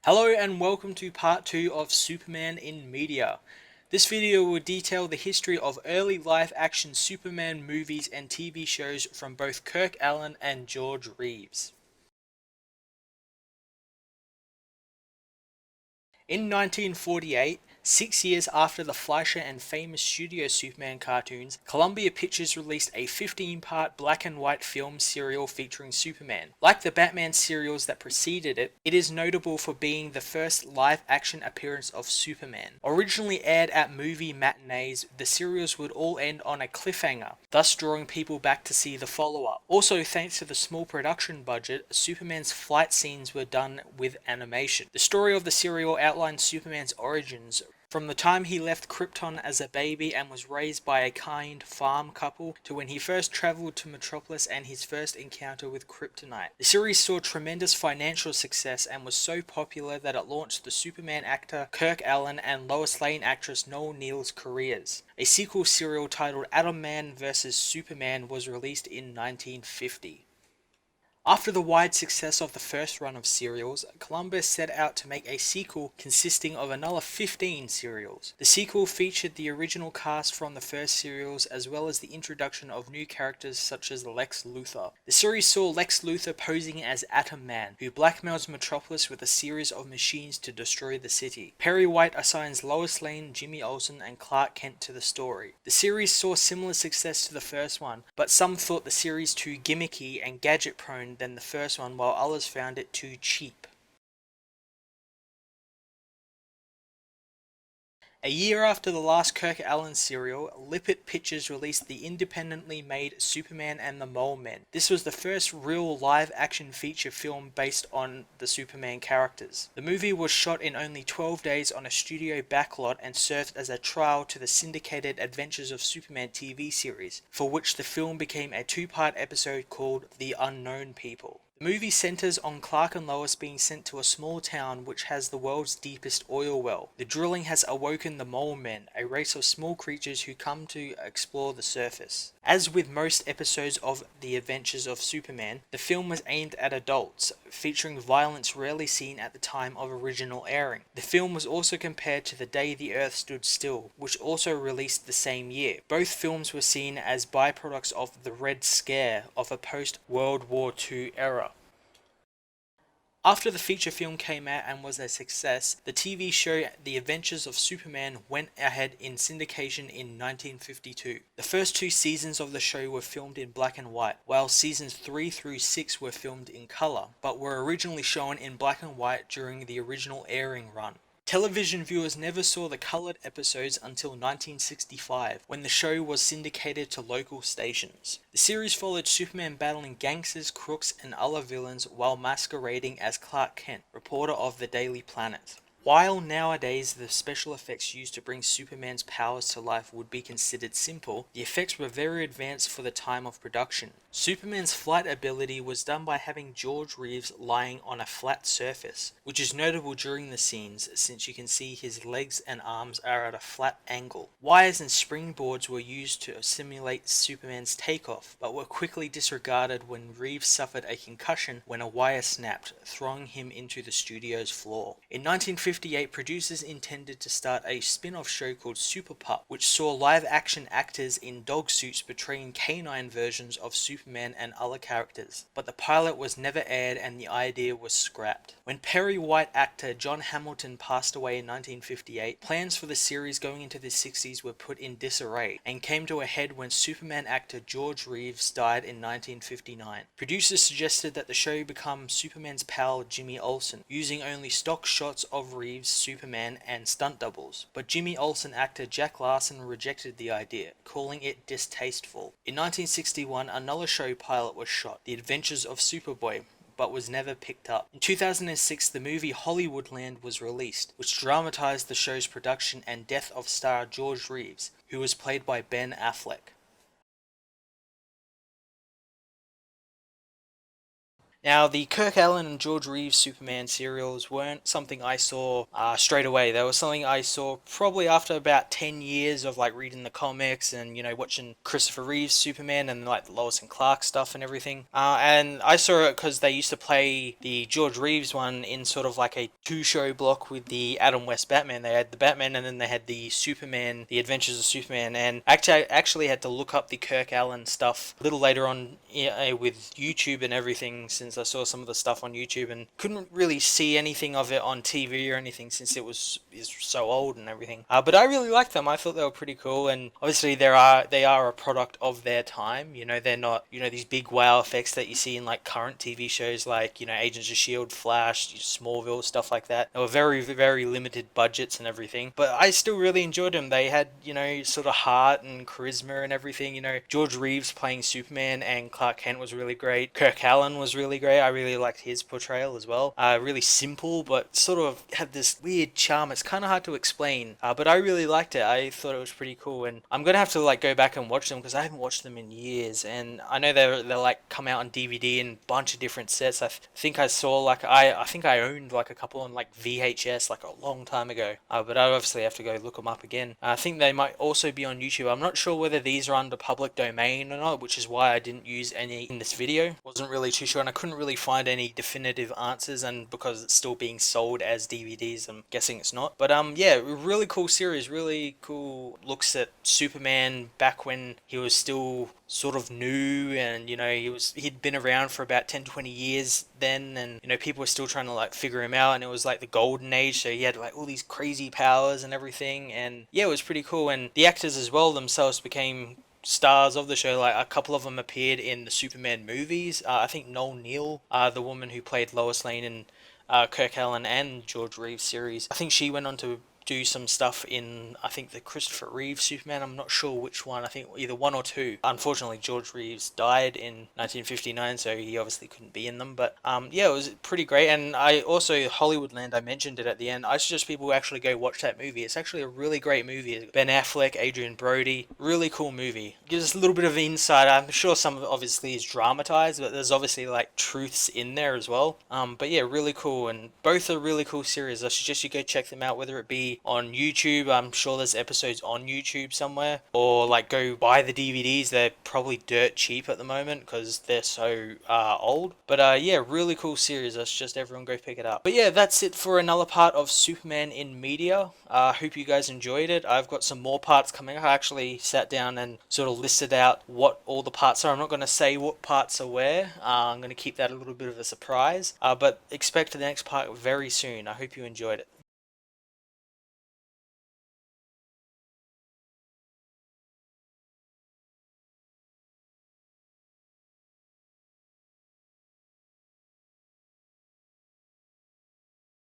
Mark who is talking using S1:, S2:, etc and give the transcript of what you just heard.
S1: Hello and welcome to part 2 of Superman in Media. This video will detail the history of early live-action Superman movies and TV shows from both Kirk Alyn and George Reeves. In 1948, 6 years after the Fleischer and famous Studio Superman cartoons, Columbia Pictures released a 15-part black and white film serial featuring Superman. Like the Batman serials that preceded it, it is notable for being the first live-action appearance of Superman. Originally aired at movie matinees, the serials would all end on a cliffhanger, thus drawing people back to see the follow-up. Also, thanks to the small production budget, Superman's flight scenes were done with animation. The story of the serial outlines Superman's origins, from the time he left Krypton as a baby and was raised by a kind farm couple to when he first traveled to Metropolis and his first encounter with Kryptonite. The series saw tremendous financial success and was so popular that it launched the Superman actor Kirk Alyn and Lois Lane actress Noel Neal's careers. A sequel serial titled Atom Man vs. Superman was released in 1950. After the wide success of the first run of serials, Columbia set out to make a sequel consisting of another 15 serials. The sequel featured the original cast from the first serials as well as the introduction of new characters such as Lex Luthor. The series saw Lex Luthor posing as Atom Man, who blackmails Metropolis with a series of machines to destroy the city. Perry White assigns Lois Lane, Jimmy Olsen, and Clark Kent to the story. The series saw similar success to the first one, but some thought the series too gimmicky and gadget-prone than the first one, while others found it too cheap. A year after the last Kirk Alyn serial, Lippert Pictures released the independently made Superman and the Mole Men. This was the first real live-action feature film based on the Superman characters. The movie was shot in only 12 days on a studio backlot and served as a trial to the syndicated Adventures of Superman TV series, for which the film became a two-part episode called The Unknown People. The movie centers on Clark and Lois being sent to a small town which has the world's deepest oil well. The drilling has awoken the Mole Men, a race of small creatures who come to explore the surface. As with most episodes of The Adventures of Superman, the film was aimed at adults, featuring violence rarely seen at the time of original airing. The film was also compared to The Day the Earth Stood Still, which also released the same year. Both films were seen as byproducts of the Red Scare of a post-World War II era. After the feature film came out and was a success, the TV show The Adventures of Superman went ahead in syndication in 1952. The first two seasons of the show were filmed in black and white, while seasons 3 through 6 were filmed in color, but were originally shown in black and white during the original airing run. Television viewers never saw the colored episodes until 1965, when the show was syndicated to local stations. The series followed Superman battling gangsters, crooks, and other villains while masquerading as Clark Kent, reporter of the Daily Planet. While nowadays the special effects used to bring Superman's powers to life would be considered simple, the effects were very advanced for the time of production. Superman's flight ability was done by having George Reeves lying on a flat surface, which is notable during the scenes since you can see his legs and arms are at a flat angle. Wires and springboards were used to simulate Superman's takeoff, but were quickly disregarded when Reeves suffered a concussion when a wire snapped, throwing him into the studio's floor. In 1958, producers intended to start a spin-off show called Super Pup, which saw live-action actors in dog suits portraying canine versions of Superman and other characters, but the pilot was never aired and the idea was scrapped. When Perry White actor John Hamilton passed away in 1958, plans for the series going into the 60s were put in disarray, and came to a head when Superman actor George Reeves died in 1959. Producers suggested that the show become Superman's pal Jimmy Olsen, using only stock shots of Reeves, Superman, and stunt doubles, but Jimmy Olsen actor Jack Larson rejected the idea, calling it distasteful. In 1961, another show pilot was shot, The Adventures of Superboy, but was never picked up. In 2006, the movie Hollywoodland was released, which dramatized the show's production and death of star George Reeves, who was played by Ben Affleck. Now, the Kirk Alyn and George Reeves Superman serials weren't something I saw straight away. They were something I saw probably after about 10 years of like reading the comics and, watching Christopher Reeves Superman and like the Lois and Clark stuff and everything. And I saw it because they used to play the George Reeves one in sort of like a two-show block with the Adam West Batman. They had the Batman and then they had the Superman, the Adventures of Superman. And I actually had to look up the Kirk Alyn stuff a little later on, with YouTube and everything, since I saw some of the stuff on YouTube and couldn't really see anything of it on TV or anything since is so old and everything. But I really liked them. I thought they were pretty cool, and obviously they are a product of their time. They're not these big wow effects that you see in like current TV shows like Agents of Shield, Flash, Smallville, stuff like that. They were very very limited budgets and everything, but I still really enjoyed them. They had sort of heart and charisma and everything. George Reeves playing Superman and Clark Kent was really great. Kirk Alyn was really great. I really liked his portrayal as well. Really simple, but sort of had this weird charm. It's kind of hard to explain, but I really liked it. I thought it was pretty cool, and I'm gonna have to like go back and watch them because I haven't watched them in years. And I know they're like come out on DVD in a bunch of different sets. Think I saw like I think I owned like a couple on like VHS like a long time ago. But I obviously have to go look them up again. I think they might also be on YouTube. I'm not sure whether these are under public domain or not, which is why I didn't use any in this video. Wasn't really too sure, and I couldn't really find any definitive answers, and because it's still being sold as DVDs, I'm guessing it's not. But yeah, really cool series, really cool looks at Superman back when he was still sort of new, and he'd been around for about 10-20 years then, and people were still trying to like figure him out, and it was like the golden age, so he had like all these crazy powers and everything, and yeah, it was pretty cool. And the actors as well themselves became stars of the show. Like a couple of them appeared in the Superman movies. I think Noel Neill, the woman who played Lois Lane in Kirk Alyn and George Reeves series, I think she went on to do some stuff in, I think, the Christopher Reeves Superman. I'm not sure which one. I think either one or two. Unfortunately, George Reeves died in 1959, so he obviously couldn't be in them. But yeah, it was pretty great. And I also, Hollywoodland, I mentioned it at the end. I suggest people actually go watch that movie. It's actually a really great movie. Ben Affleck, Adrian Brody, really cool movie. Gives us a little bit of insight. I'm sure some of it obviously is dramatized, but there's obviously like truths in there as well. But yeah, really cool, and both are really cool series. I suggest you go check them out, whether it be on YouTube. I'm sure there's episodes on YouTube somewhere, or like go buy the DVDs. They're probably dirt cheap at the moment because they're so old. But yeah, really cool series. I suggest everyone go pick it up. But yeah, that's it for another part of Superman in media. Hope you guys enjoyed it. I've got some more parts coming. I actually sat down and sort of listed out what all the parts are. I'm not going to say what parts are where. I'm going to keep that a little bit of a surprise. But expect the next part very soon. I hope you enjoyed it.